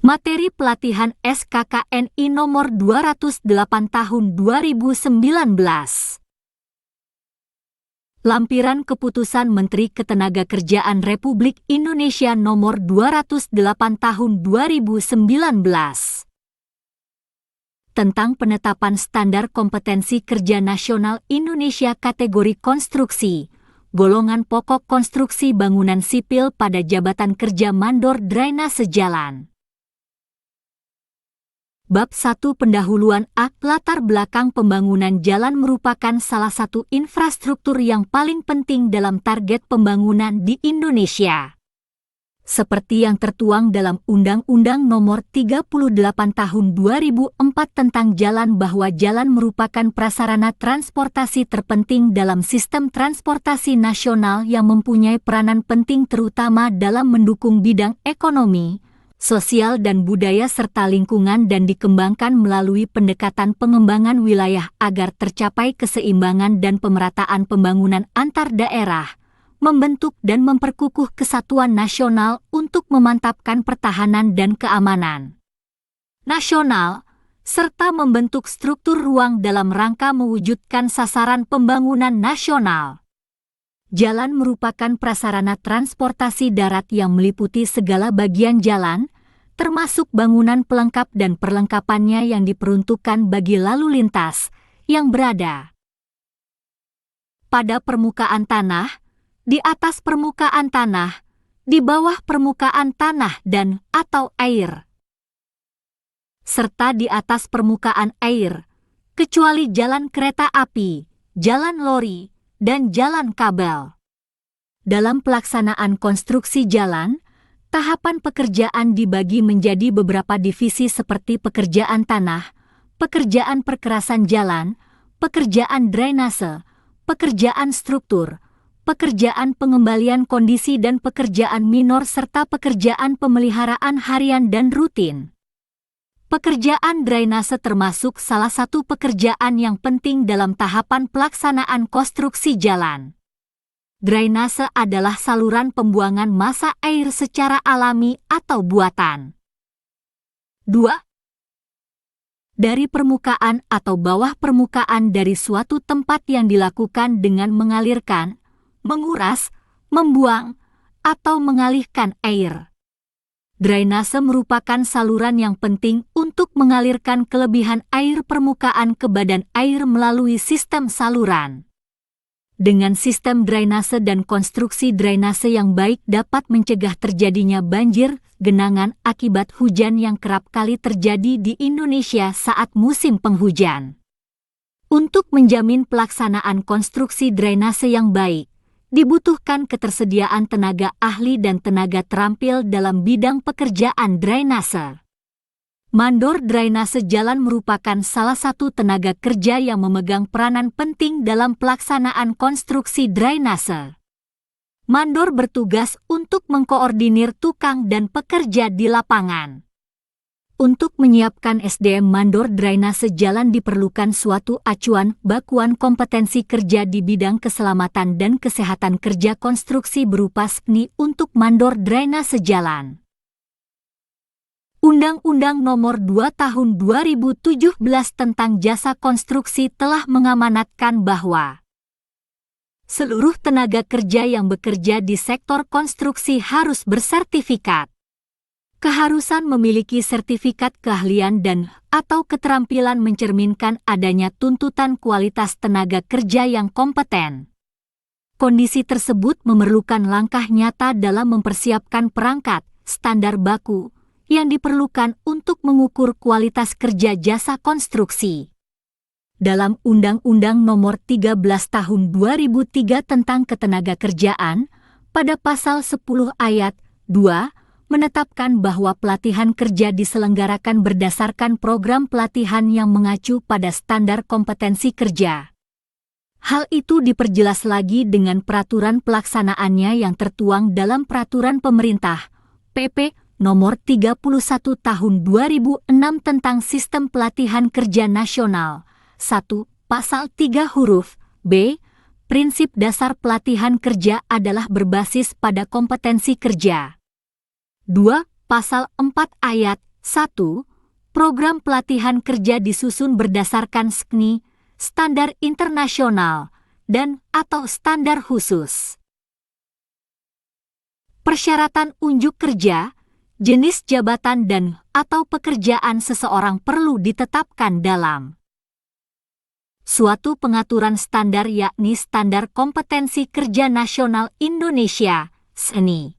Materi pelatihan SKKNI nomor 208 tahun 2019. Lampiran Keputusan Menteri Ketenagakerjaan Republik Indonesia nomor 208 tahun 2019 tentang penetapan standar kompetensi kerja nasional Indonesia kategori konstruksi, golongan pokok konstruksi bangunan sipil pada jabatan kerja mandor drainase jalan. Bab 1 Pendahuluan A. Latar belakang pembangunan jalan merupakan salah satu infrastruktur yang paling penting dalam target pembangunan di Indonesia. Seperti yang tertuang dalam Undang-Undang Nomor 38 Tahun 2004 tentang jalan, bahwa jalan merupakan prasarana transportasi terpenting dalam sistem transportasi nasional yang mempunyai peranan penting terutama dalam mendukung bidang ekonomi, sosial dan budaya serta lingkungan, dan dikembangkan melalui pendekatan pengembangan wilayah agar tercapai keseimbangan dan pemerataan pembangunan antar daerah, membentuk dan memperkukuh kesatuan nasional untuk memantapkan pertahanan dan keamanan nasional, serta membentuk struktur ruang dalam rangka mewujudkan sasaran pembangunan nasional. Jalan merupakan prasarana transportasi darat yang meliputi segala bagian jalan, termasuk bangunan pelengkap dan perlengkapannya yang diperuntukkan bagi lalu lintas yang berada pada permukaan tanah, di atas permukaan tanah, di bawah permukaan tanah dan atau air, serta di atas permukaan air, kecuali jalan kereta api, jalan lori, dan jalan kabel. Dalam pelaksanaan konstruksi jalan, tahapan pekerjaan dibagi menjadi beberapa divisi seperti pekerjaan tanah, pekerjaan perkerasan jalan, pekerjaan drainase, pekerjaan struktur, pekerjaan pengembalian kondisi dan pekerjaan minor, serta pekerjaan pemeliharaan harian dan rutin. Pekerjaan drainase termasuk salah satu pekerjaan yang penting dalam tahapan pelaksanaan konstruksi jalan. Drainase adalah saluran pembuangan massa air secara alami atau buatan. 2. Dari permukaan atau bawah permukaan dari suatu tempat yang dilakukan dengan mengalirkan, menguras, membuang, atau mengalihkan air. Drainase merupakan saluran yang penting untuk mengalirkan kelebihan air permukaan ke badan air melalui sistem saluran. Dengan sistem drainase dan konstruksi drainase yang baik dapat mencegah terjadinya banjir, genangan akibat hujan yang kerap kali terjadi di Indonesia saat musim penghujan. Untuk menjamin pelaksanaan konstruksi drainase yang baik, dibutuhkan ketersediaan tenaga ahli dan tenaga terampil dalam bidang pekerjaan drainase. Mandor drainase jalan merupakan salah satu tenaga kerja yang memegang peranan penting dalam pelaksanaan konstruksi drainase. Mandor bertugas untuk mengkoordinir tukang dan pekerja di lapangan. Untuk menyiapkan SDM mandor drainase jalan diperlukan suatu acuan bakuan kompetensi kerja di bidang keselamatan dan kesehatan kerja konstruksi berupa SKNI untuk mandor drainase jalan. Undang-Undang Nomor 2 Tahun 2017 tentang Jasa Konstruksi telah mengamanatkan bahwa seluruh tenaga kerja yang bekerja di sektor konstruksi harus bersertifikat. Keharusan memiliki sertifikat keahlian dan atau keterampilan mencerminkan adanya tuntutan kualitas tenaga kerja yang kompeten. Kondisi tersebut memerlukan langkah nyata dalam mempersiapkan perangkat, standar baku, yang diperlukan untuk mengukur kualitas kerja jasa konstruksi. Dalam Undang-Undang Nomor 13 Tahun 2003 tentang Ketenagakerjaan, pada pasal 10 ayat 2, menetapkan bahwa pelatihan kerja diselenggarakan berdasarkan program pelatihan yang mengacu pada standar kompetensi kerja. Hal itu diperjelas lagi dengan peraturan pelaksanaannya yang tertuang dalam Peraturan Pemerintah, PP, Nomor 31 Tahun 2006 tentang Sistem Pelatihan Kerja Nasional. 1. Pasal 3 huruf B. Prinsip dasar pelatihan kerja adalah berbasis pada kompetensi kerja. 2. Pasal 4 ayat 1. Program pelatihan kerja disusun berdasarkan SKNI, standar internasional, dan atau standar khusus. Persyaratan unjuk kerja, jenis jabatan dan atau pekerjaan seseorang perlu ditetapkan dalam suatu pengaturan standar yakni Standar Kompetensi Kerja Nasional Indonesia, SKNI.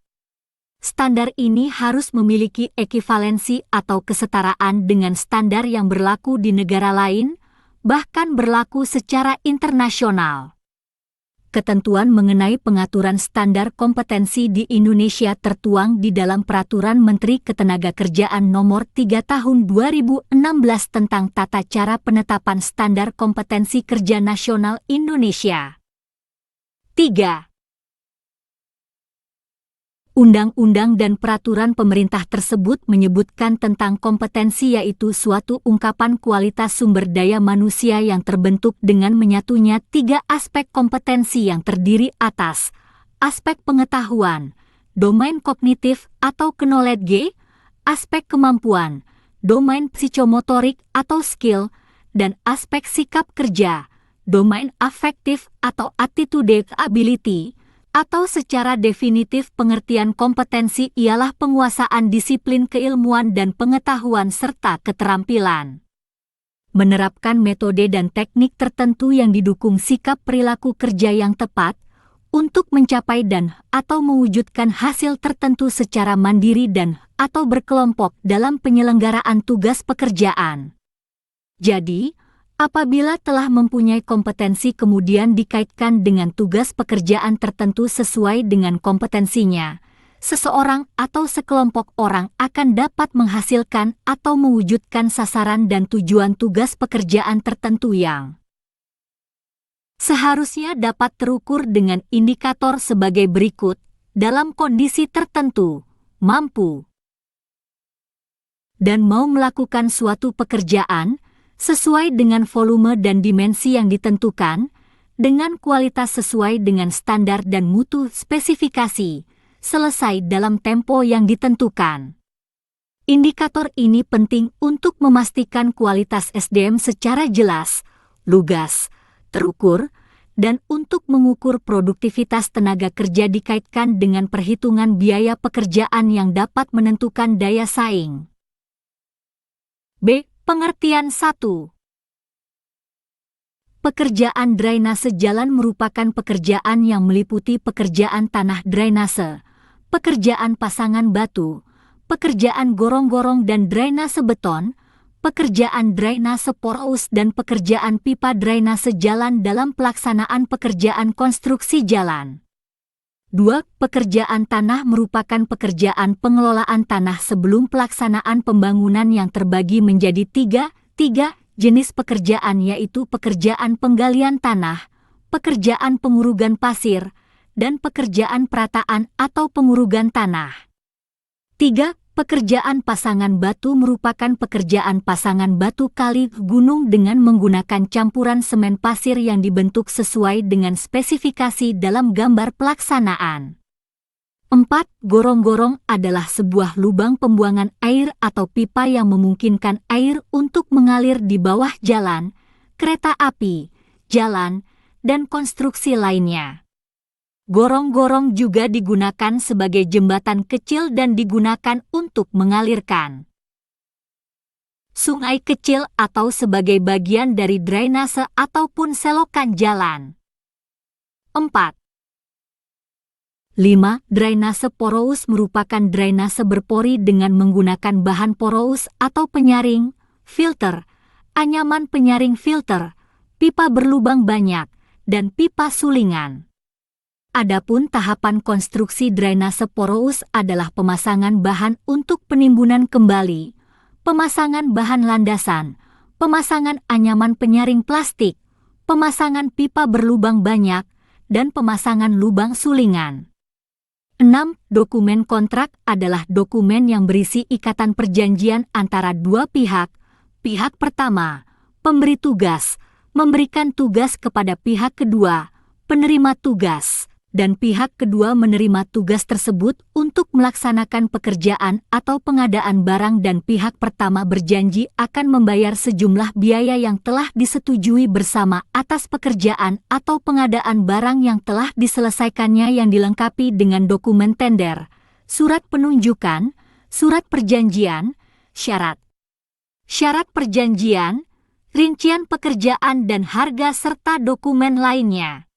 Standar ini harus memiliki ekivalensi atau kesetaraan dengan standar yang berlaku di negara lain, bahkan berlaku secara internasional. Ketentuan mengenai pengaturan standar kompetensi di Indonesia tertuang di dalam Peraturan Menteri Ketenagakerjaan Nomor 3 Tahun 2016 tentang tata cara penetapan standar kompetensi kerja nasional Indonesia. 3. Undang-undang dan peraturan pemerintah tersebut menyebutkan tentang kompetensi yaitu suatu ungkapan kualitas sumber daya manusia yang terbentuk dengan menyatunya 3 aspek kompetensi yang terdiri atas aspek pengetahuan, domain kognitif atau knowledge, aspek kemampuan, domain psikomotorik atau skill, dan aspek sikap kerja, domain afektif atau attitude ability. Atau secara definitif pengertian kompetensi ialah penguasaan disiplin keilmuan dan pengetahuan serta keterampilan. Menerapkan metode dan teknik tertentu yang didukung sikap perilaku kerja yang tepat untuk mencapai dan atau mewujudkan hasil tertentu secara mandiri dan atau berkelompok dalam penyelenggaraan tugas pekerjaan. Jadi, apabila telah mempunyai kompetensi kemudian dikaitkan dengan tugas pekerjaan tertentu sesuai dengan kompetensinya, seseorang atau sekelompok orang akan dapat menghasilkan atau mewujudkan sasaran dan tujuan tugas pekerjaan tertentu yang seharusnya dapat terukur dengan indikator sebagai berikut. Dalam kondisi tertentu, mampu dan mau melakukan suatu pekerjaan sesuai dengan volume dan dimensi yang ditentukan, dengan kualitas sesuai dengan standar dan mutu spesifikasi, selesai dalam tempo yang ditentukan. Indikator ini penting untuk memastikan kualitas SDM secara jelas, lugas, terukur, dan untuk mengukur produktivitas tenaga kerja dikaitkan dengan perhitungan biaya pekerjaan yang dapat menentukan daya saing. B. Pengertian 1. Pekerjaan drainase jalan merupakan pekerjaan yang meliputi pekerjaan tanah drainase, pekerjaan pasangan batu, pekerjaan gorong-gorong dan drainase beton, pekerjaan drainase porous dan pekerjaan pipa drainase jalan dalam pelaksanaan pekerjaan konstruksi jalan. 2. Pekerjaan tanah merupakan pekerjaan pengelolaan tanah sebelum pelaksanaan pembangunan yang terbagi menjadi tiga jenis pekerjaan yaitu pekerjaan penggalian tanah, pekerjaan pengurugan pasir, dan pekerjaan perataan atau pengurugan tanah. 3. Pekerjaan pasangan batu merupakan pekerjaan pasangan batu kali gunung dengan menggunakan campuran semen pasir yang dibentuk sesuai dengan spesifikasi dalam gambar pelaksanaan. 4. Gorong-gorong adalah sebuah lubang pembuangan air atau pipa yang memungkinkan air untuk mengalir di bawah jalan, kereta api, jalan, dan konstruksi lainnya. Gorong-gorong juga digunakan sebagai jembatan kecil dan digunakan untuk mengalirkan sungai kecil atau sebagai bagian dari drainase ataupun selokan jalan. 4. 5. Drainase porous merupakan drainase berpori dengan menggunakan bahan porous atau penyaring, filter, anyaman penyaring filter, pipa berlubang banyak, dan pipa sulingan. Adapun tahapan konstruksi drainase porous adalah pemasangan bahan untuk penimbunan kembali, pemasangan bahan landasan, pemasangan anyaman penyaring plastik, pemasangan pipa berlubang banyak, dan pemasangan lubang sulingan. 6. Dokumen kontrak adalah dokumen yang berisi ikatan perjanjian antara dua pihak. Pihak pertama, pemberi tugas, memberikan tugas kepada pihak kedua, penerima tugas, dan pihak kedua menerima tugas tersebut untuk melaksanakan pekerjaan atau pengadaan barang dan pihak pertama berjanji akan membayar sejumlah biaya yang telah disetujui bersama atas pekerjaan atau pengadaan barang yang telah diselesaikannya yang dilengkapi dengan dokumen tender, surat penunjukan, surat perjanjian, syarat perjanjian, rincian pekerjaan dan harga serta dokumen lainnya.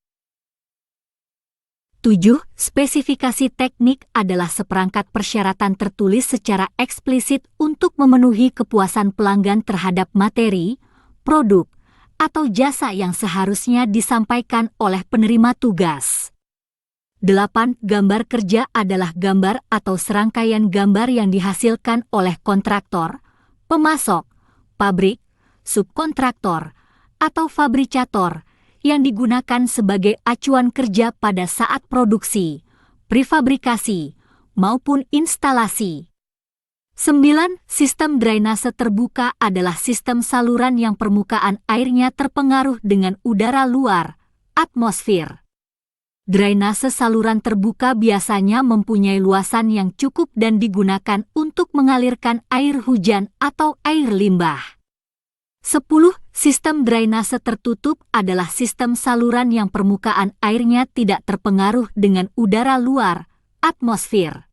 7. Spesifikasi teknik adalah seperangkat persyaratan tertulis secara eksplisit untuk memenuhi kepuasan pelanggan terhadap materi, produk, atau jasa yang seharusnya disampaikan oleh penerima tugas. 8. Gambar kerja adalah gambar atau serangkaian gambar yang dihasilkan oleh kontraktor, pemasok, pabrik, subkontraktor, atau fabrikator yang digunakan sebagai acuan kerja pada saat produksi, prefabrikasi, maupun instalasi. 9. Sistem drainase terbuka adalah sistem saluran yang permukaan airnya terpengaruh dengan udara luar, atmosfer. Drainase saluran terbuka biasanya mempunyai luasan yang cukup dan digunakan untuk mengalirkan air hujan atau air limbah. 10. Sistem drainase tertutup adalah sistem saluran yang permukaan airnya tidak terpengaruh dengan udara luar, atmosfer.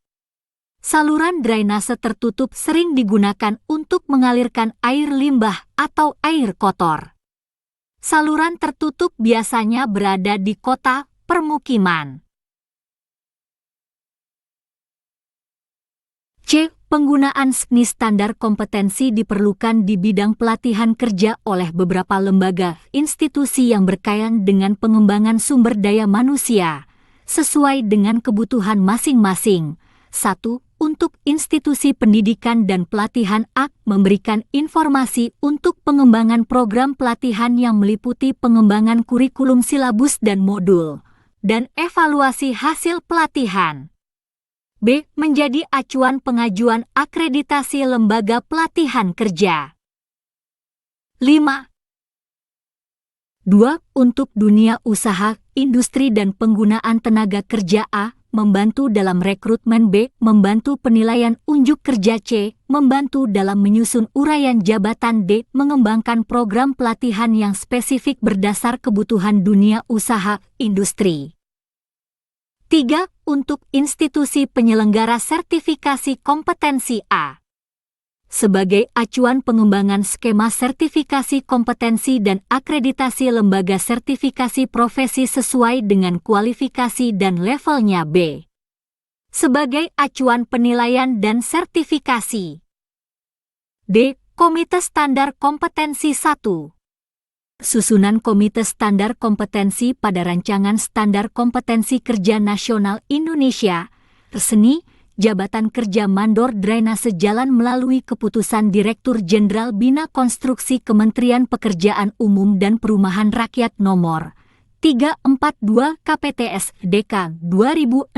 Saluran drainase tertutup sering digunakan untuk mengalirkan air limbah atau air kotor. Saluran tertutup biasanya berada di kota, permukiman. C. Penggunaan SKNI standar kompetensi diperlukan di bidang pelatihan kerja oleh beberapa lembaga, institusi yang berkaitan dengan pengembangan sumber daya manusia, sesuai dengan kebutuhan masing-masing. 1. Untuk institusi pendidikan dan pelatihan A. Memberikan informasi untuk pengembangan program pelatihan yang meliputi pengembangan kurikulum silabus dan modul, dan evaluasi hasil pelatihan. B. Menjadi acuan pengajuan akreditasi lembaga pelatihan kerja. 5. 2. Untuk dunia usaha, industri dan penggunaan tenaga kerja A. Membantu dalam rekrutmen. B. Membantu penilaian unjuk kerja. C. Membantu dalam menyusun uraian jabatan. D. Mengembangkan program pelatihan yang spesifik berdasar kebutuhan dunia usaha, industri. 3. Untuk institusi penyelenggara sertifikasi kompetensi A. Sebagai acuan pengembangan skema sertifikasi kompetensi dan akreditasi lembaga sertifikasi profesi sesuai dengan kualifikasi dan levelnya. B. Sebagai acuan penilaian dan sertifikasi. D. Komite Standar Kompetensi 1. Susunan Komite Standar Kompetensi pada Rancangan Standar Kompetensi Kerja Nasional Indonesia, resmi, Jabatan Kerja Mandor Drainase Jalan melalui Keputusan Direktur Jenderal Bina Konstruksi Kementerian Pekerjaan Umum dan Perumahan Rakyat Nomor 342 KPTS DK 2016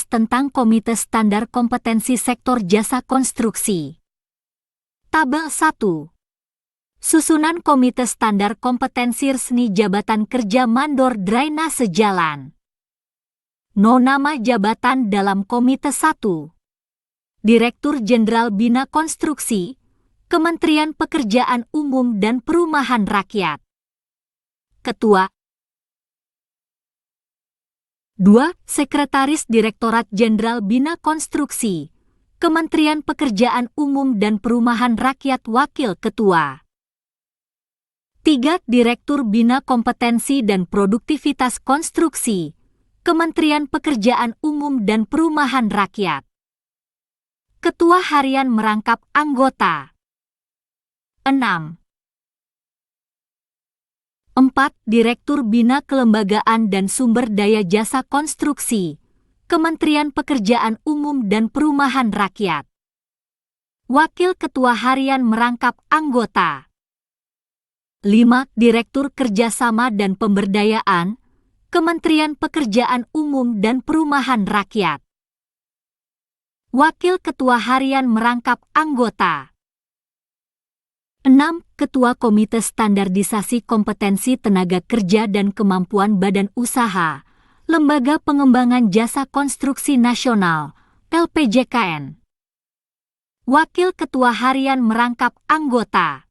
tentang Komite Standar Kompetensi Sektor Jasa Konstruksi. Tabel 1. Susunan Komite Standar Kompetensi Resmi Jabatan Kerja Mandor Drainase Jalan. Nama jabatan dalam Komite 1. Direktur Jenderal Bina Konstruksi, Kementerian Pekerjaan Umum dan Perumahan Rakyat. Ketua. 2. Sekretaris Direktorat Jenderal Bina Konstruksi, Kementerian Pekerjaan Umum dan Perumahan Rakyat. Wakil Ketua. 3. Direktur Bina Kompetensi dan Produktivitas Konstruksi, Kementerian Pekerjaan Umum dan Perumahan Rakyat. Ketua Harian merangkap anggota. 6. 4. Direktur Bina Kelembagaan dan Sumber Daya Jasa Konstruksi, Kementerian Pekerjaan Umum dan Perumahan Rakyat. Wakil Ketua Harian merangkap anggota. 5. Direktur Kerjasama dan Pemberdayaan, Kementerian Pekerjaan Umum dan Perumahan Rakyat. Wakil Ketua Harian merangkap anggota. 6. Ketua Komite Standarisasi Kompetensi Tenaga Kerja dan Kemampuan Badan Usaha, Lembaga Pengembangan Jasa Konstruksi Nasional, LPJKN. Wakil Ketua Harian merangkap anggota.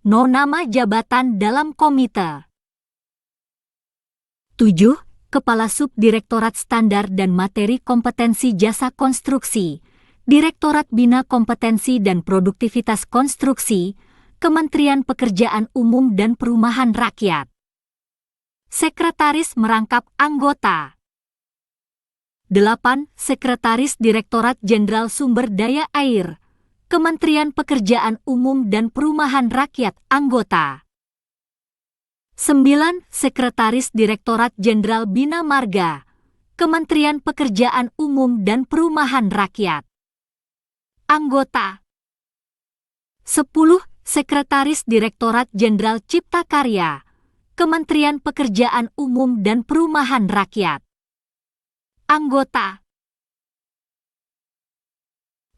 No nama jabatan dalam komite. 7. Kepala Subdirektorat Standar dan Materi Kompetensi Jasa Konstruksi, Direktorat Bina Kompetensi dan Produktivitas Konstruksi, Kementerian Pekerjaan Umum dan Perumahan Rakyat. Sekretaris merangkap anggota. 8. Sekretaris Direktorat Jenderal Sumber Daya Air, Kementerian Pekerjaan Umum dan Perumahan Rakyat anggota. 9. Sekretaris Direktorat Jenderal Bina Marga, Kementerian Pekerjaan Umum dan Perumahan Rakyat anggota. 10. Sekretaris Direktorat Jenderal Cipta Karya, Kementerian Pekerjaan Umum dan Perumahan Rakyat anggota.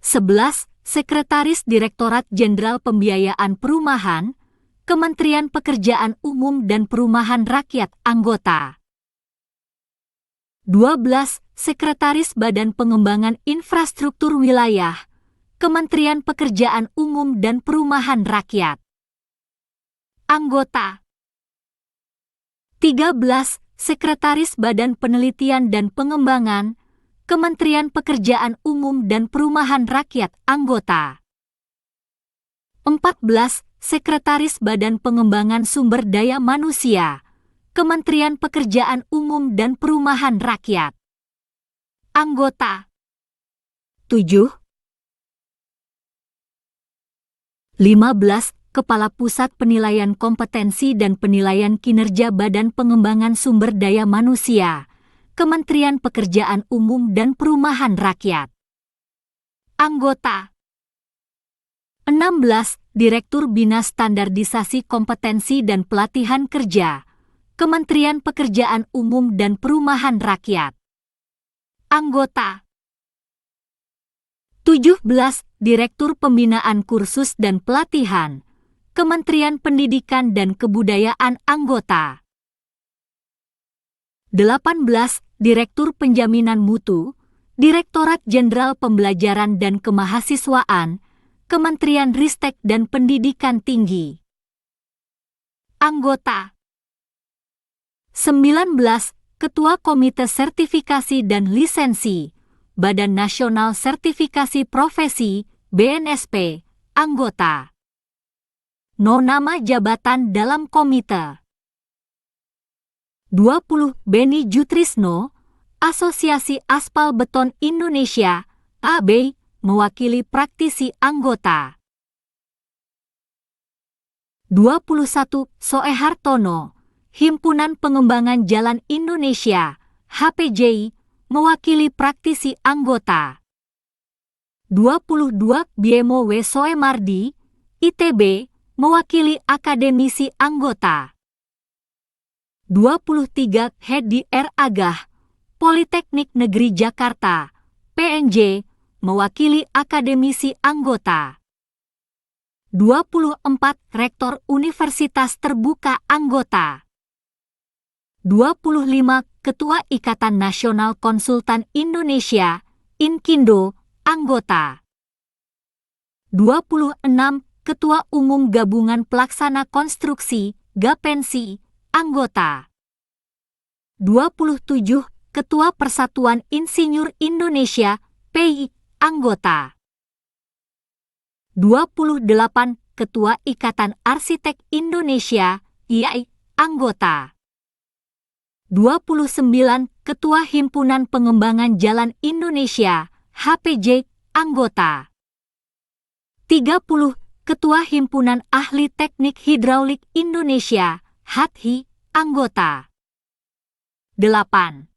11. Sekretaris Direktorat Jenderal Pembiayaan Perumahan, Kementerian Pekerjaan Umum dan Perumahan Rakyat anggota. 12. Sekretaris Badan Pengembangan Infrastruktur Wilayah, Kementerian Pekerjaan Umum dan Perumahan Rakyat anggota. 13. Sekretaris Badan Penelitian dan Pengembangan, Kementerian Pekerjaan Umum dan Perumahan Rakyat anggota. 14. Sekretaris Badan Pengembangan Sumber Daya Manusia, Kementerian Pekerjaan Umum dan Perumahan Rakyat anggota. 7. 15. Kepala Pusat Penilaian Kompetensi dan Penilaian Kinerja Badan Pengembangan Sumber Daya Manusia, Kementerian Pekerjaan Umum dan Perumahan Rakyat anggota. 16. Direktur Bina Standarisasi Kompetensi dan Pelatihan Kerja, Kementerian Pekerjaan Umum dan Perumahan Rakyat anggota. 17. Direktur Pembinaan Kursus dan Pelatihan, Kementerian Pendidikan dan Kebudayaan anggota. 18. Direktur Penjaminan Mutu, Direktorat Jenderal Pembelajaran dan Kemahasiswaan, Kementerian Ristek dan Pendidikan Tinggi anggota. 19. Ketua Komite Sertifikasi dan Lisensi, Badan Nasional Sertifikasi Profesi, BNSP, anggota. No nama jabatan dalam komite. 20. Beni Jutrisno, Asosiasi Aspal Beton Indonesia, AB, mewakili praktisi anggota. 21. Soe Hartono, Himpunan Pengembangan Jalan Indonesia, HPJI, mewakili praktisi anggota. 22. Biemo W. Soe Mardi, ITB, mewakili akademisi anggota. 23. Hedi R. Agah, Politeknik Negeri Jakarta, PNJ, mewakili akademisi anggota. 24. Rektor Universitas Terbuka anggota. 25. Ketua Ikatan Nasional Konsultan Indonesia, INKINDO, anggota. 26. Ketua Umum Gabungan Pelaksana Konstruksi, Gapensi, anggota. 27. Ketua Persatuan Insinyur Indonesia, PI, anggota. 28. Ketua Ikatan Arsitek Indonesia, IAI, anggota. 29. Ketua Himpunan Pengembangan Jalan Indonesia, HPJ, anggota. 30. Ketua Himpunan Ahli Teknik Hidraulik Indonesia, HATHI, anggota. 8.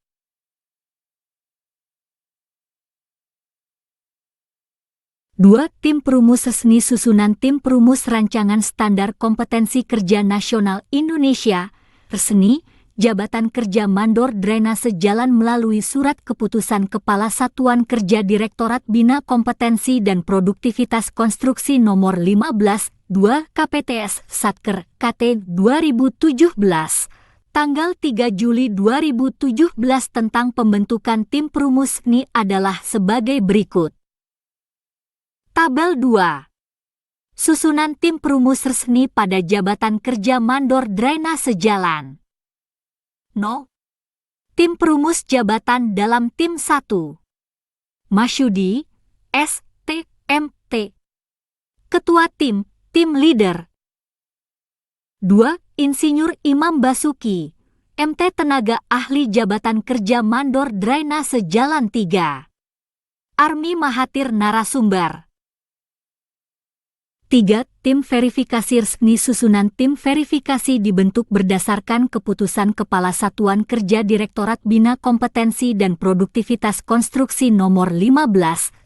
Tim Perumus Resmi Susunan Tim Perumus Rancangan Standar Kompetensi Kerja Nasional Indonesia, Resmi, Jabatan Kerja Mandor Drainase Jalan melalui Surat Keputusan Kepala Satuan Kerja Direktorat Bina Kompetensi dan Produktivitas Konstruksi Nomor 15, 2 KPTS Satker KT 2017, tanggal 3 Juli 2017 tentang pembentukan tim perumus SNI adalah sebagai berikut. Tabel 2. Susunan tim perumus SNI pada jabatan kerja mandor drainase jalan. 0. Tim perumus jabatan dalam tim 1. Masyudi, S.T. M.T. Ketua tim, tim leader. 2. Insinyur Imam Basuki, MT Tenaga Ahli Jabatan Kerja Mandor Drainase Jalan 3. Army Mahathir narasumber. 3. Tim verifikasi SNI. Susunan tim verifikasi dibentuk berdasarkan keputusan Kepala Satuan Kerja Direktorat Bina Kompetensi dan Produktivitas Konstruksi Nomor 15,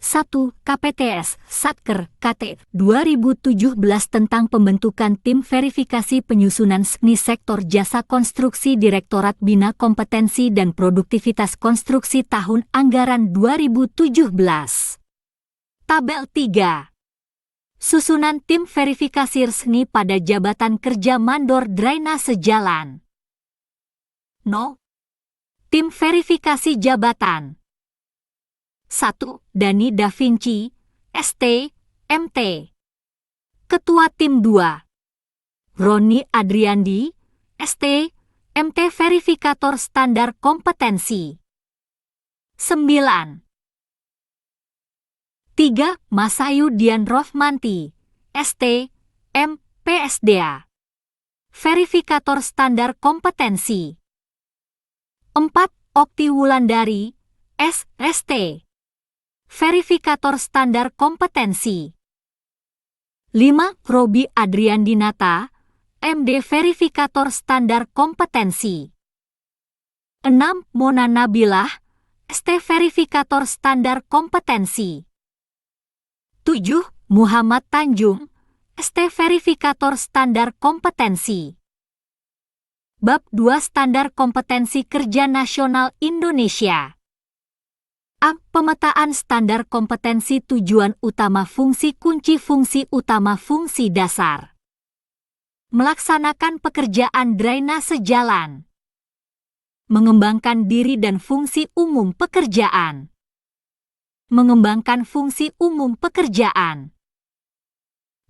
1, KPTS, Satker, KT, 2017 tentang pembentukan tim verifikasi penyusunan SNI Sektor Jasa Konstruksi Direktorat Bina Kompetensi dan Produktivitas Konstruksi tahun anggaran 2017. Tabel 3. Susunan tim verifikasi SNI pada jabatan kerja mandor drainase jalan. 0. Tim verifikasi jabatan. 1. Dani Da Vinci, ST, MT. Ketua tim 2. Roni Adriandi, ST, MT Verifikator Standar Kompetensi. 9. 3. Masayu Dian Rohmanti, ST, M, PSDA. Verifikator Standar Kompetensi. 4. Okti Wulandari, SST. Verifikator Standar Kompetensi. 5. Robi Adriandinata, MD Verifikator Standar Kompetensi. 6. Mona Nabilah, ST Verifikator Standar Kompetensi. 7. Muhammad Tanjung, ST Verifikator Standar Kompetensi. Bab 2 Standar Kompetensi Kerja Nasional Indonesia. A. Pemetaan standar kompetensi tujuan utama fungsi kunci fungsi utama fungsi dasar. Melaksanakan pekerjaan drainase jalan. Mengembangkan diri dan fungsi umum pekerjaan. Mengembangkan fungsi umum pekerjaan.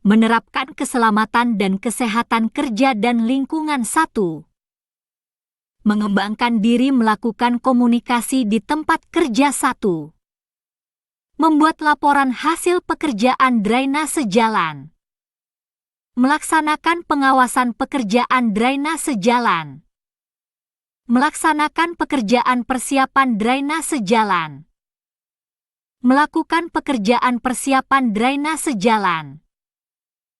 Menerapkan keselamatan dan kesehatan kerja dan lingkungan 1. Mengembangkan diri melakukan komunikasi di tempat kerja 1. Membuat laporan hasil pekerjaan drainase jalan. Melaksanakan pengawasan pekerjaan drainase jalan. Melaksanakan pekerjaan persiapan drainase jalan. Melakukan pekerjaan persiapan drainase jalan.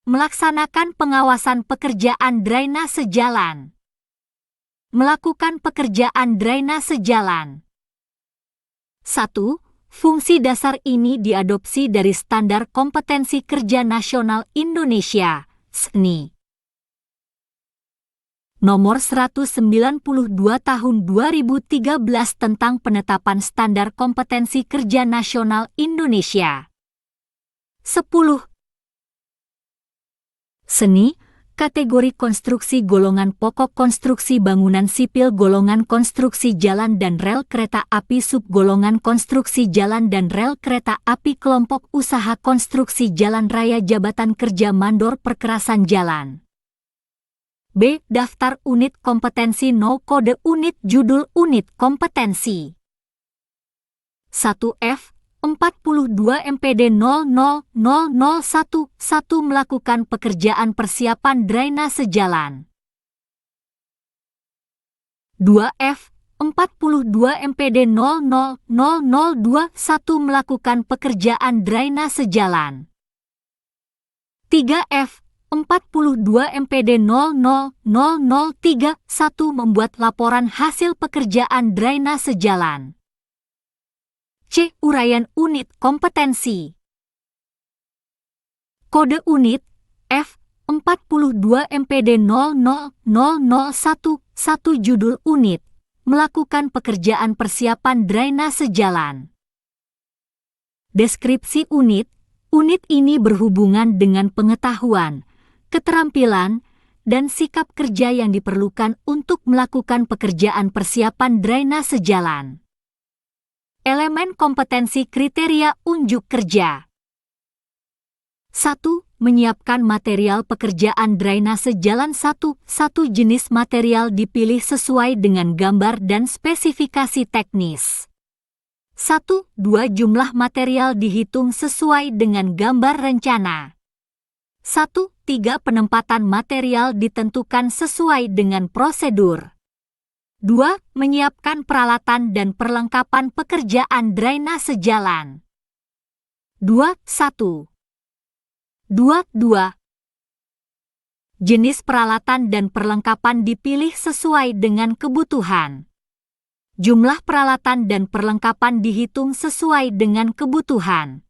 Melaksanakan pengawasan pekerjaan drainase jalan. Melakukan pekerjaan drainase jalan. 1. Fungsi dasar ini diadopsi dari Standar Kompetensi Kerja Nasional Indonesia, SNI. Nomor 192 Tahun 2013 tentang penetapan Standar Kompetensi Kerja Nasional Indonesia. 10. SNI, kategori konstruksi golongan pokok konstruksi bangunan sipil golongan konstruksi jalan dan rel kereta api subgolongan konstruksi jalan dan rel kereta api kelompok usaha konstruksi jalan raya jabatan kerja mandor perkerasan jalan. B. Daftar unit kompetensi no kode unit judul unit kompetensi. 1F 42 MPD 000011 melakukan pekerjaan persiapan drainase jalan. 2F 42 MPD 000021 melakukan pekerjaan drainase jalan. 3F 42 MPD 000031 membuat laporan hasil pekerjaan drainase jalan. C. Uraian unit kompetensi. Kode unit F 42 MPD 000011 judul unit melakukan pekerjaan persiapan drainase jalan. Deskripsi unit. Unit ini berhubungan dengan pengetahuan, keterampilan, dan sikap kerja yang diperlukan untuk melakukan pekerjaan persiapan drainase jalan. Elemen kompetensi kriteria unjuk kerja. 1. Menyiapkan material pekerjaan drainase jalan. 1. Jenis material dipilih sesuai dengan gambar dan spesifikasi teknis. 1. 2. Jumlah material dihitung sesuai dengan gambar rencana. 1. 3. Penempatan material ditentukan sesuai dengan prosedur. 2. Menyiapkan peralatan dan perlengkapan pekerjaan drainase jalan. 2. 1. 2. Jenis peralatan dan perlengkapan dipilih sesuai dengan kebutuhan. Jumlah peralatan dan perlengkapan dihitung sesuai dengan kebutuhan.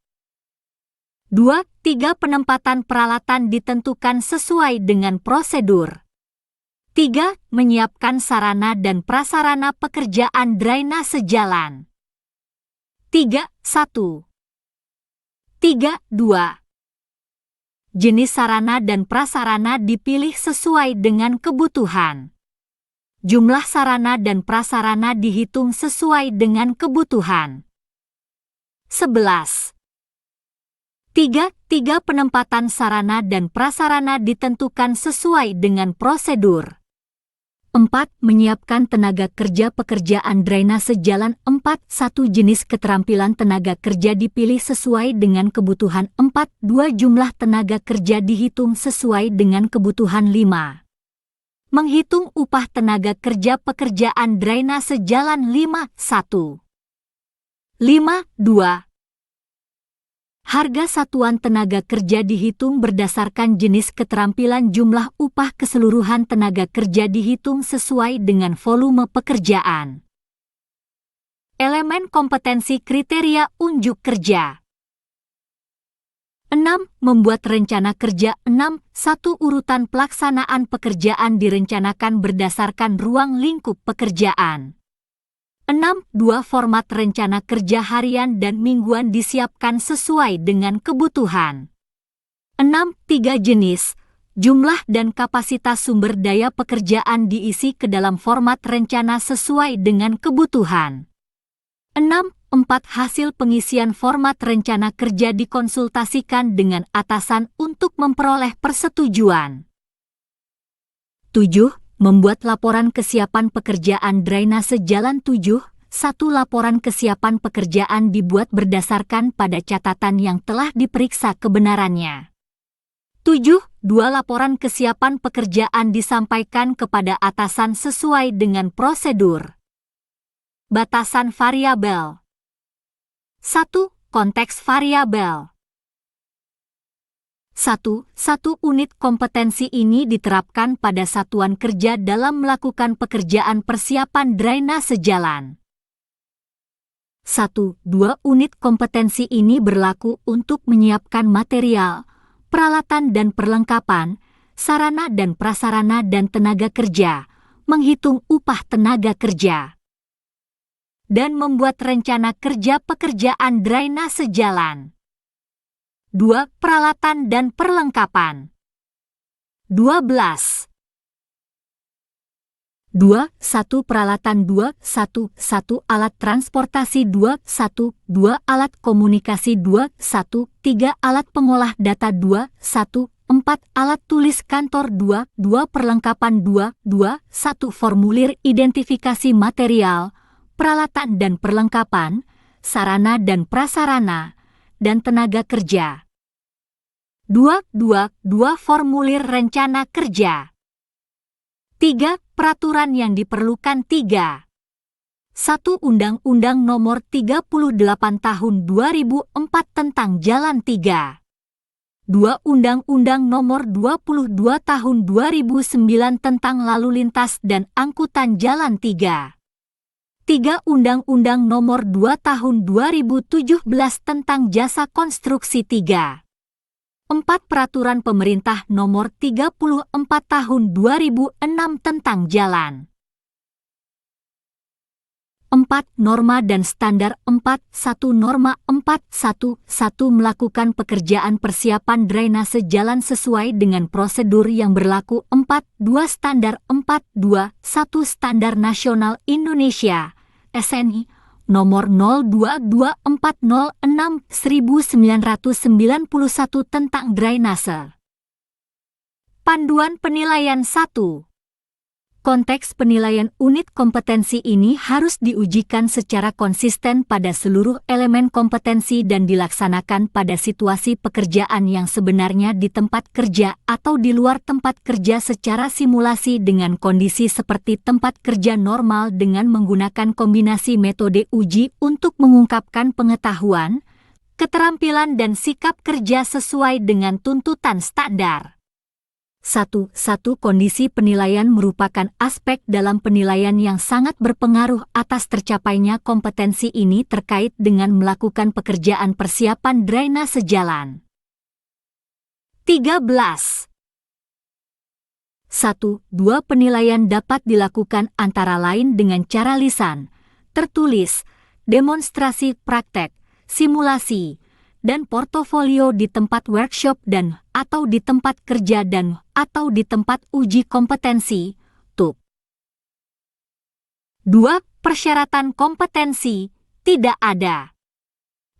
2. 3. Penempatan peralatan ditentukan sesuai dengan prosedur. 3. Menyiapkan sarana dan prasarana pekerjaan drainase jalan. 3. 1. 3. 2. Jenis sarana dan prasarana dipilih sesuai dengan kebutuhan. Jumlah sarana dan prasarana dihitung sesuai dengan kebutuhan. 11. 3. Penempatan sarana dan prasarana ditentukan sesuai dengan prosedur. 4. Menyiapkan tenaga kerja pekerjaan drainase jalan. 4. 1. Jenis keterampilan tenaga kerja dipilih sesuai dengan kebutuhan. 4. 2. Jumlah tenaga kerja dihitung sesuai dengan kebutuhan. 5. Menghitung upah tenaga kerja pekerjaan drainase jalan. 5. 1. 5. 2. Harga satuan tenaga kerja dihitung berdasarkan jenis keterampilan. Jumlah upah keseluruhan tenaga kerja dihitung sesuai dengan volume pekerjaan. Elemen kompetensi kriteria unjuk kerja. 6. Membuat rencana kerja. 6. 1. Urutan pelaksanaan pekerjaan direncanakan berdasarkan ruang lingkup pekerjaan. 6. 2. Format rencana kerja harian dan mingguan disiapkan sesuai dengan kebutuhan. 6. 3. Jenis, jumlah dan kapasitas sumber daya pekerjaan diisi ke dalam format rencana sesuai dengan kebutuhan. 6. 4. Hasil pengisian format rencana kerja dikonsultasikan dengan atasan untuk memperoleh persetujuan. 7. Membuat laporan kesiapan pekerjaan drainase jalan. 7. 1. Laporan kesiapan pekerjaan dibuat berdasarkan pada catatan yang telah diperiksa kebenarannya. 7. 2. Laporan kesiapan pekerjaan disampaikan kepada atasan sesuai dengan prosedur. Batasan variabel. 1. Konteks variabel. 1. Unit kompetensi ini diterapkan pada satuan kerja dalam melakukan pekerjaan persiapan drainase jalan. 1. 2. Unit kompetensi ini berlaku untuk menyiapkan material, peralatan dan perlengkapan, sarana dan prasarana dan tenaga kerja, menghitung upah tenaga kerja, dan membuat rencana kerja pekerjaan drainase jalan. 2. Peralatan dan perlengkapan. 12. 2. 1. Peralatan. 2. 1. Alat transportasi. 2. 1. 2. Alat komunikasi. 2. 1. 3. Alat pengolah data. 2. 1. 4. Alat tulis kantor. 2. 2. Perlengkapan. 2. 2. 1. Formulir identifikasi material, peralatan dan perlengkapan, sarana dan prasarana, dan tenaga kerja. 2. Formulir rencana kerja. 3. Peraturan yang diperlukan. 3. 1. Undang-Undang Nomor 38 Tahun 2004 tentang Jalan. 3. 2. Undang-Undang Nomor 22 Tahun 2009 tentang Lalu Lintas dan Angkutan Jalan. 3. 3. Undang-Undang Nomor 2 Tahun 2017 tentang Jasa Konstruksi. 3. 4. Peraturan Pemerintah Nomor 34 Tahun 2006 tentang Jalan. 4. Norma dan standar 4.1 Norma 4.1.1 Melakukan pekerjaan persiapan drainase jalan sesuai dengan prosedur yang berlaku 4.2 Standar 4.2.1 Standar Nasional Indonesia SNI Nomor 022406-1991 tentang drainase. Panduan penilaian 1. Konteks penilaian unit kompetensi ini harus diujikan secara konsisten pada seluruh elemen kompetensi dan dilaksanakan pada situasi pekerjaan yang sebenarnya di tempat kerja atau di luar tempat kerja secara simulasi dengan kondisi seperti tempat kerja normal dengan menggunakan kombinasi metode uji untuk mengungkapkan pengetahuan, keterampilan dan sikap kerja sesuai dengan tuntutan standar. 1. Kondisi penilaian merupakan aspek dalam penilaian yang sangat berpengaruh atas tercapainya kompetensi ini terkait dengan melakukan pekerjaan persiapan drainase jalan. 13. 1. Penilaian dapat dilakukan antara lain dengan cara lisan, tertulis, demonstrasi praktek, simulasi, dan portofolio di tempat workshop dan atau di tempat kerja dan atau di tempat uji kompetensi, TUK. 2. Persyaratan kompetensi, tidak ada.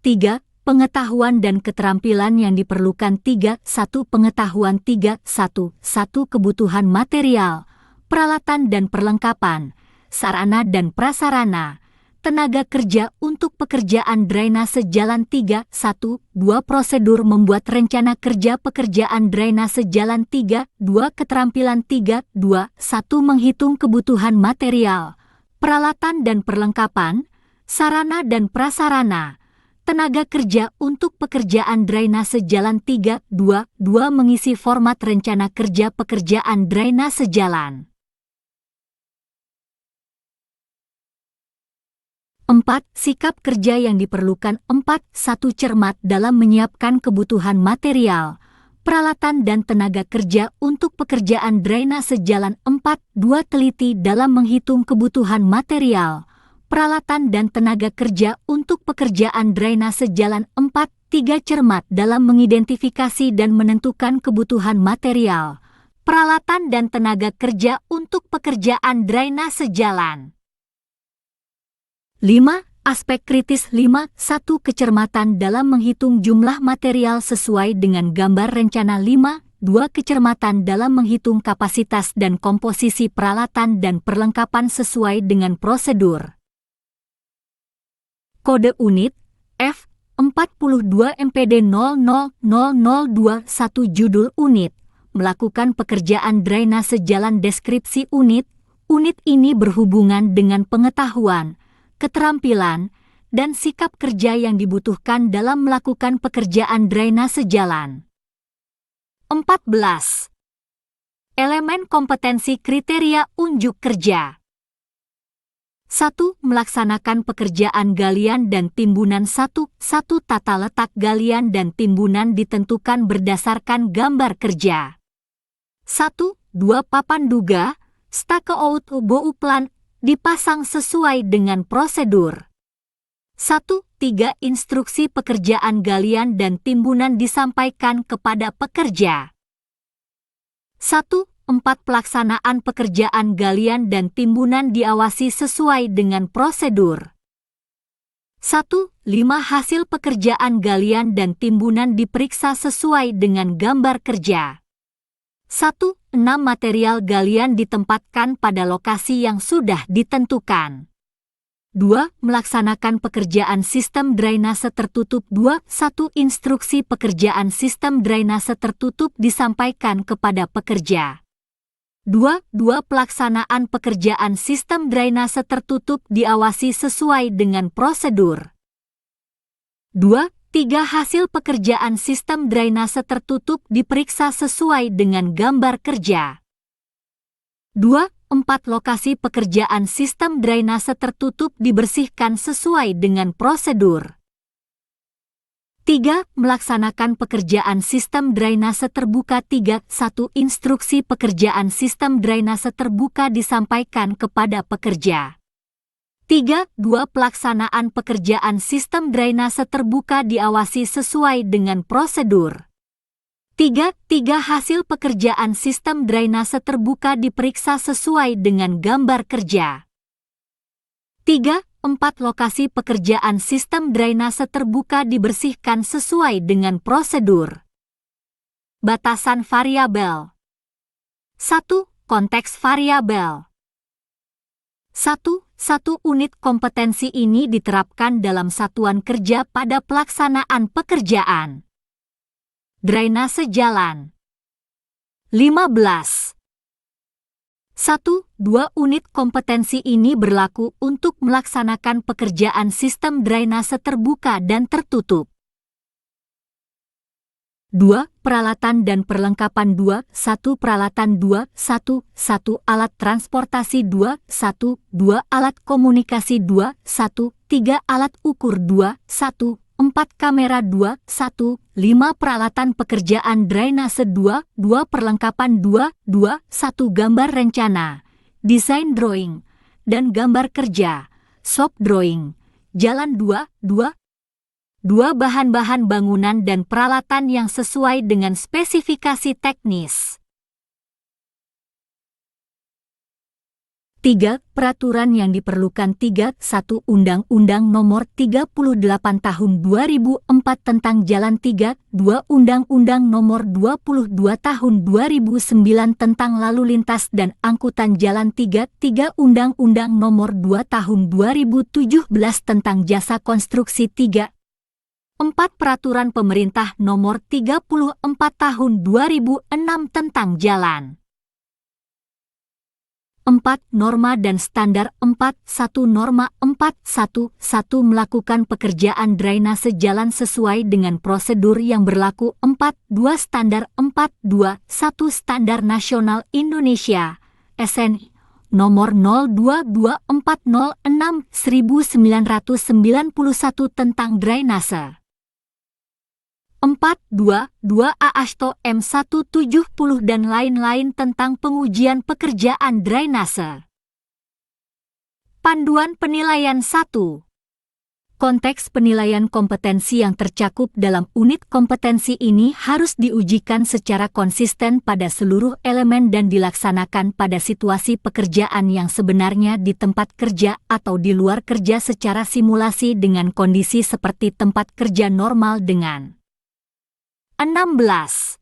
3. Pengetahuan dan keterampilan yang diperlukan 3. 1. Pengetahuan 3. 1. Kebutuhan material, peralatan dan perlengkapan, sarana dan prasarana, tenaga kerja untuk pekerjaan drainase jalan 3. 1. 2. Prosedur membuat rencana kerja pekerjaan drainase jalan 3. 2. Keterampilan 3. 2. 1. Menghitung kebutuhan material, peralatan dan perlengkapan, sarana dan prasarana, tenaga kerja untuk pekerjaan drainase jalan 3. 2. Mengisi format rencana kerja pekerjaan drainase jalan. 4. Sikap kerja yang diperlukan 4. 1. Cermat dalam menyiapkan kebutuhan material, peralatan dan tenaga kerja untuk pekerjaan drainase jalan 4. 2. Teliti dalam menghitung kebutuhan material, peralatan dan tenaga kerja untuk pekerjaan drainase jalan 4. 3. Cermat dalam mengidentifikasi dan menentukan kebutuhan material, peralatan dan tenaga kerja untuk pekerjaan drainase jalan. 5. Aspek kritis 5. 1. Kecermatan dalam menghitung jumlah material sesuai dengan gambar rencana 5. 2. Kecermatan dalam menghitung kapasitas dan komposisi peralatan dan perlengkapan sesuai dengan prosedur. Kode unit F42 MPD 000021 Judul unit Melakukan pekerjaan drainase jalan. Deskripsi unit ini berhubungan dengan pengetahuan, keterampilan, dan sikap kerja yang dibutuhkan dalam melakukan pekerjaan drainase jalan. 14. Elemen kompetensi kriteria unjuk kerja. 1. Melaksanakan pekerjaan galian dan timbunan 1. Tata letak galian dan timbunan ditentukan berdasarkan gambar kerja. 1. 2. Papan duga, stakeout bouplan, dipasang sesuai dengan prosedur. 1. 3. Instruksi pekerjaan galian dan timbunan disampaikan kepada pekerja. 1. 4. Pelaksanaan pekerjaan galian dan timbunan diawasi sesuai dengan prosedur. 1. 5. Hasil pekerjaan galian dan timbunan diperiksa sesuai dengan gambar kerja. 1. 6. Material galian ditempatkan pada lokasi yang sudah ditentukan. 2. Melaksanakan pekerjaan sistem drainase tertutup. 2. 1. Instruksi pekerjaan sistem drainase tertutup disampaikan kepada pekerja. 2. Pelaksanaan pekerjaan sistem drainase tertutup diawasi sesuai dengan prosedur. 2. 3. Hasil pekerjaan sistem drainase tertutup diperiksa sesuai dengan gambar kerja. 2. 4. Lokasi pekerjaan sistem drainase tertutup dibersihkan sesuai dengan prosedur. 3. Melaksanakan pekerjaan sistem drainase terbuka. 3. 1. Instruksi pekerjaan sistem drainase terbuka disampaikan kepada pekerja. 3.2 Pelaksanaan pekerjaan sistem drainase terbuka diawasi sesuai dengan prosedur. 3. Hasil pekerjaan sistem drainase terbuka diperiksa sesuai dengan gambar kerja. 3. 4. Lokasi pekerjaan sistem drainase terbuka dibersihkan sesuai dengan prosedur. Batasan variabel. 1. Konteks variabel. 1. Unit kompetensi ini diterapkan dalam satuan kerja pada pelaksanaan pekerjaan. Drainase jalan. 15. 1. Unit kompetensi ini berlaku untuk melaksanakan pekerjaan sistem drainase terbuka dan tertutup. 2. Peralatan dan perlengkapan 2. 1. Peralatan 2. 1. Alat transportasi 2. 2. Alat komunikasi 2. 3. Alat ukur 2. 4. Kamera 2. 5. Peralatan pekerjaan drainase 2. Perlengkapan 2. 1. Gambar rencana, desain drawing, dan gambar kerja, shop drawing, jalan 2. 2. Bahan-bahan bangunan dan peralatan yang sesuai dengan spesifikasi teknis. 3. Peraturan yang diperlukan 3. 1. Undang-Undang Nomor 38 Tahun 2004 tentang Jalan 3. 2. Undang-Undang Nomor 22 Tahun 2009 tentang Lalu Lintas dan Angkutan Jalan 3. 3. Undang-Undang Nomor 2 Tahun 2017 tentang Jasa Konstruksi 3. 4. Peraturan Pemerintah Nomor 34 Tahun 2006 tentang Jalan. 4. Norma dan standar 4. 1. Norma 4. 1. Melakukan pekerjaan drainase jalan sesuai dengan prosedur yang berlaku 4. 2. Standar 4. 2. 1. Standar Nasional Indonesia SNI Nomor 022406/1991 tentang drainase. 4. 2. AASTO M170 dan lain-lain tentang pengujian pekerjaan drainase. Panduan penilaian 1. Konteks penilaian kompetensi yang tercakup dalam unit kompetensi ini harus diujikan secara konsisten pada seluruh elemen dan dilaksanakan pada situasi pekerjaan yang sebenarnya di tempat kerja atau di luar kerja secara simulasi dengan kondisi seperti tempat kerja normal dengan 16.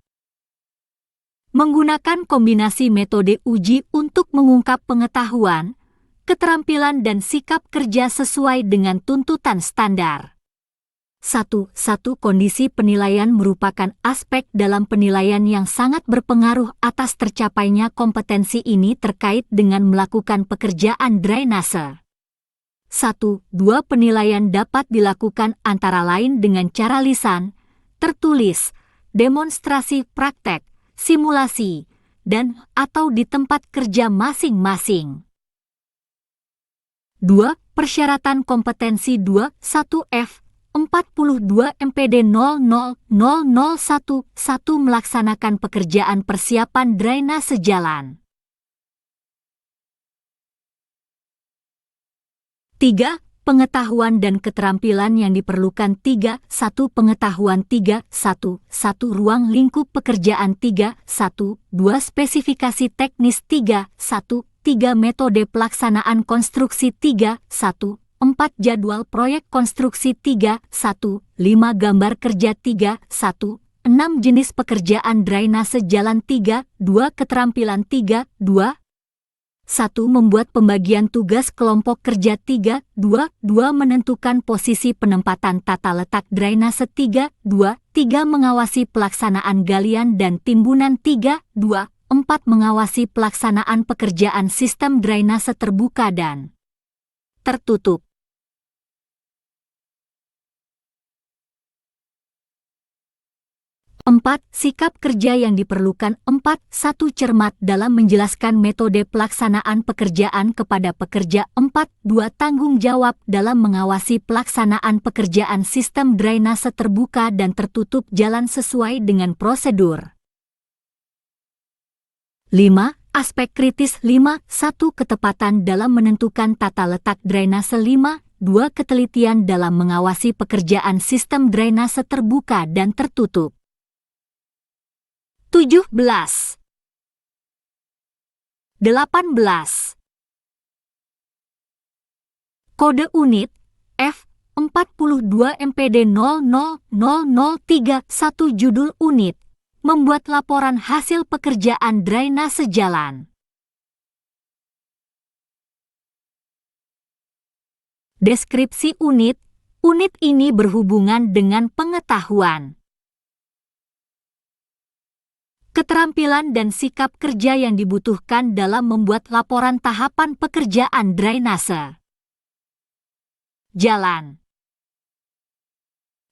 Menggunakan kombinasi metode uji untuk mengungkap pengetahuan, keterampilan dan sikap kerja sesuai dengan tuntutan standar. 1. Kondisi penilaian merupakan aspek dalam penilaian yang sangat berpengaruh atas tercapainya kompetensi ini terkait dengan melakukan pekerjaan drainase. 1. 2. Penilaian dapat dilakukan antara lain dengan cara lisan, tertulis, demonstrasi praktek, simulasi, dan atau di tempat kerja masing-masing. 2. Persyaratan kompetensi 2. 1F 42 MPD 00001 melaksanakan pekerjaan persiapan drainase jalan. 3. Pengetahuan dan keterampilan yang diperlukan 3. 1. Pengetahuan 3. 1. Ruang lingkup pekerjaan 3. 1. 2. Spesifikasi teknis 3. 1. 3. Metode pelaksanaan konstruksi 3. 1. 4. Jadwal proyek konstruksi 3. 1. 5. Gambar kerja 3. 1. 6. Jenis pekerjaan drainase jalan 3. 2. Keterampilan 3. 2. 1. Membuat pembagian tugas kelompok kerja 3. 2. Menentukan posisi penempatan tata letak drainase 3. 2. Mengawasi pelaksanaan galian dan timbunan 3. 2. 4. Mengawasi pelaksanaan pekerjaan sistem drainase terbuka dan tertutup. 4. Sikap kerja yang diperlukan 4. 1. Cermat dalam menjelaskan metode pelaksanaan pekerjaan kepada pekerja 4. 2. Tanggung jawab dalam mengawasi pelaksanaan pekerjaan sistem drainase terbuka dan tertutup jalan sesuai dengan prosedur. 5. Aspek kritis 5. 1. Ketepatan dalam menentukan tata letak drainase 5. 2. Ketelitian dalam mengawasi pekerjaan sistem drainase terbuka dan tertutup. 17. 18. Kode unit F42 MPD 000031 judul unit membuat laporan hasil pekerjaan drainase jalan. Deskripsi unit. Unit ini berhubungan dengan pengetahuan, keterampilan dan sikap kerja yang dibutuhkan dalam membuat laporan tahapan pekerjaan drainase jalan.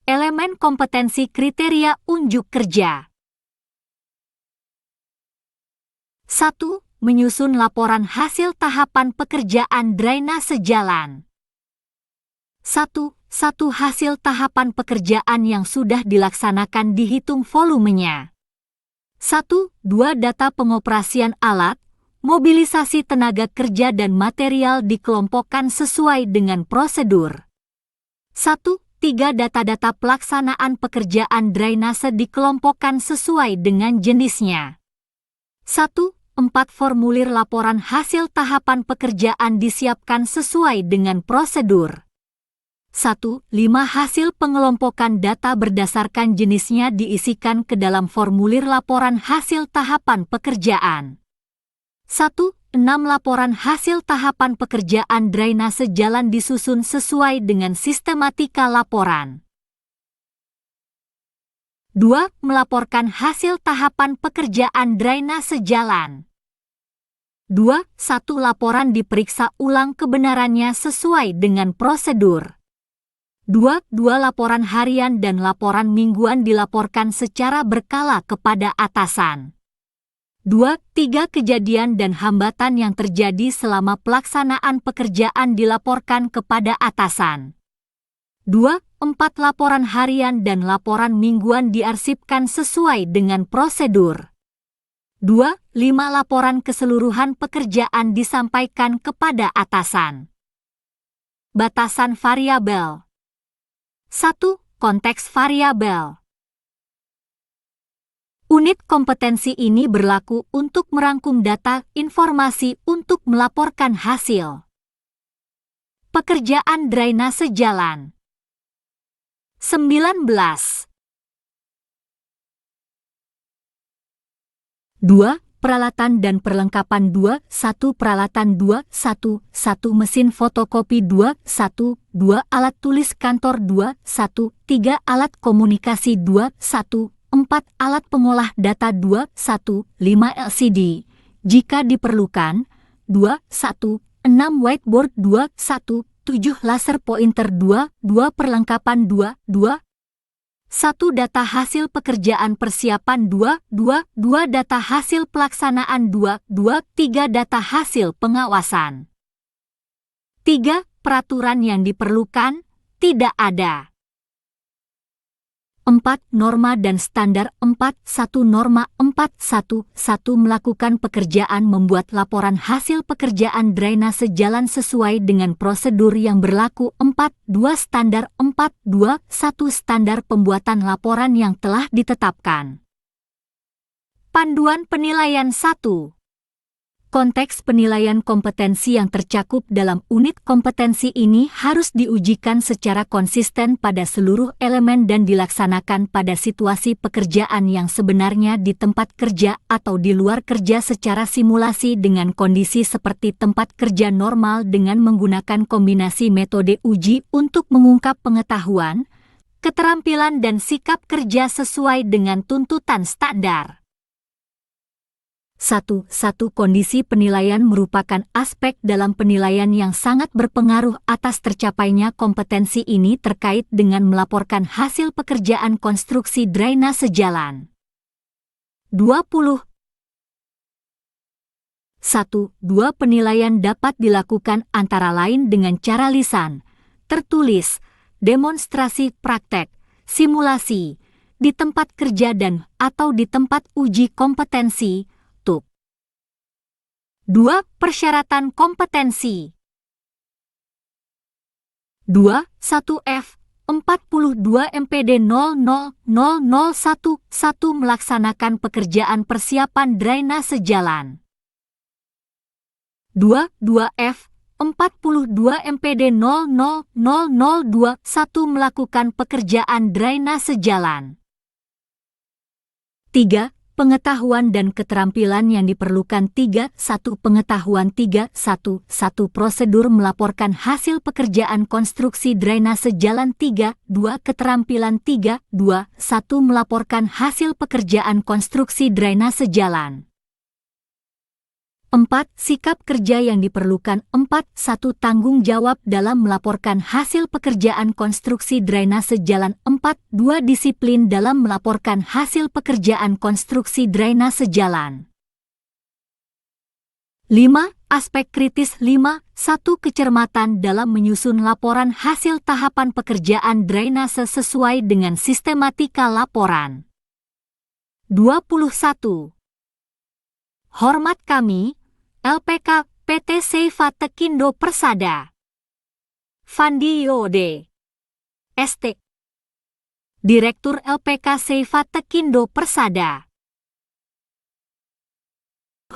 Elemen kompetensi kriteria unjuk kerja. 1. Menyusun laporan hasil tahapan pekerjaan drainase jalan. 1. Hasil tahapan pekerjaan yang sudah dilaksanakan dihitung volumenya. 1. 2. Data pengoperasian alat, mobilisasi tenaga kerja dan material dikelompokkan sesuai dengan prosedur. 1. 3. Data-data pelaksanaan pekerjaan drainase dikelompokkan sesuai dengan jenisnya. 1. 4. Formulir laporan hasil tahapan pekerjaan disiapkan sesuai dengan prosedur. 1. 5. Hasil pengelompokan data berdasarkan jenisnya diisikan ke dalam formulir laporan hasil tahapan pekerjaan. 1. 6. Laporan hasil tahapan pekerjaan drainase jalan disusun sesuai dengan sistematika laporan. 2. Melaporkan hasil tahapan pekerjaan drainase jalan. 2. 1. Laporan diperiksa ulang kebenarannya sesuai dengan prosedur. 2. Laporan harian dan laporan mingguan dilaporkan secara berkala kepada atasan. 2. 3. Kejadian dan hambatan yang terjadi selama pelaksanaan pekerjaan dilaporkan kepada atasan. 2. 4. Laporan harian dan laporan mingguan diarsipkan sesuai dengan prosedur. 2. 5. Laporan keseluruhan pekerjaan disampaikan kepada atasan. Batasan variabel. 1. Konteks variabel. Unit kompetensi ini berlaku untuk merangkum data informasi untuk melaporkan hasil pekerjaan drainase jalan. 19. 2. Peralatan dan perlengkapan 2. 1. Peralatan 2. 1. 1. Mesin fotokopi 2. 1. 2. Alat tulis kantor 2. 1. 3. Alat komunikasi 2. 1. 4. Alat pengolah data 2. 1. 5. LCD jika diperlukan 2. 1. 6. Whiteboard 2. 1. 7. Laser pointer 2. 2. Perlengkapan 2. 2. 1. Data hasil pekerjaan persiapan 2. 2. 2. Data hasil pelaksanaan 2. 2. 3. Data hasil pengawasan. 3. Peraturan yang diperlukan tidak ada. 4. Norma dan standar 4. 1. Norma 4. 1. 1. Melakukan pekerjaan membuat laporan hasil pekerjaan drainase jalan sesuai dengan prosedur yang berlaku 4. 2. Standar 4. 2. 1. Standar pembuatan laporan yang telah ditetapkan. Panduan penilaian 1. Konteks penilaian kompetensi yang tercakup dalam unit kompetensi ini harus diujikan secara konsisten pada seluruh elemen dan dilaksanakan pada situasi pekerjaan yang sebenarnya di tempat kerja atau di luar kerja secara simulasi dengan kondisi seperti tempat kerja normal dengan menggunakan kombinasi metode uji untuk mengungkap pengetahuan, keterampilan dan sikap kerja sesuai dengan tuntutan standar. 1. Kondisi penilaian merupakan aspek dalam penilaian yang sangat berpengaruh atas tercapainya kompetensi ini terkait dengan melaporkan hasil pekerjaan konstruksi drainase jalan. 20. 1. 2. Penilaian dapat dilakukan antara lain dengan cara lisan, tertulis, demonstrasi praktek, simulasi, di tempat kerja dan atau di tempat uji kompetensi, 2. Persyaratan kompetensi. 2. 1F 42 MPD 000011 melaksanakan pekerjaan persiapan drainase jalan. 2. 2F 42 MPD 000021 melakukan pekerjaan drainase jalan. 3. Pengetahuan dan keterampilan yang diperlukan. 3. 1. Pengetahuan. 3. 1. Prosedur melaporkan hasil pekerjaan konstruksi drainase jalan. 3. 2. Keterampilan. 3. 2. 1. Melaporkan hasil pekerjaan konstruksi drainase jalan. 4. Sikap kerja yang diperlukan. 4. 1. Tanggung jawab dalam melaporkan hasil pekerjaan konstruksi drainase jalan. 4. 2. Disiplin dalam melaporkan hasil pekerjaan konstruksi drainase jalan. 5. Aspek kritis. 5. 1. Kecermatan dalam menyusun laporan hasil tahapan pekerjaan drainase sesuai dengan sistematika laporan. 21. Hormat kami, LPK PT Seifa Tekindo Persada. Fandi Yode, ST. Direktur LPK Seifa Tekindo Persada.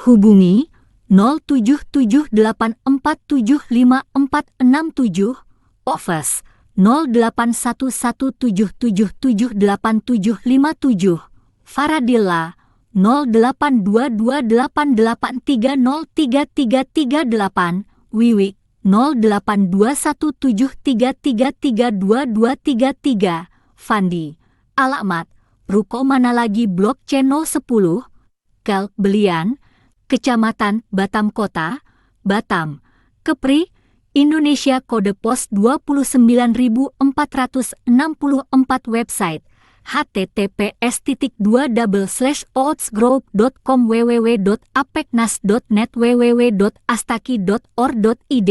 Hubungi 0778475467, Office 081177787757, Faradilla 082288303338, Wiwi 082173332233, Fandi. Alamat, Ruko Manalagi Blok C010, Kel Belian, Kecamatan Batam Kota, Batam, Kepri, Indonesia. Kode pos 29464. Website https://outsgroup.com www.apeknas.net www.astaki.or.id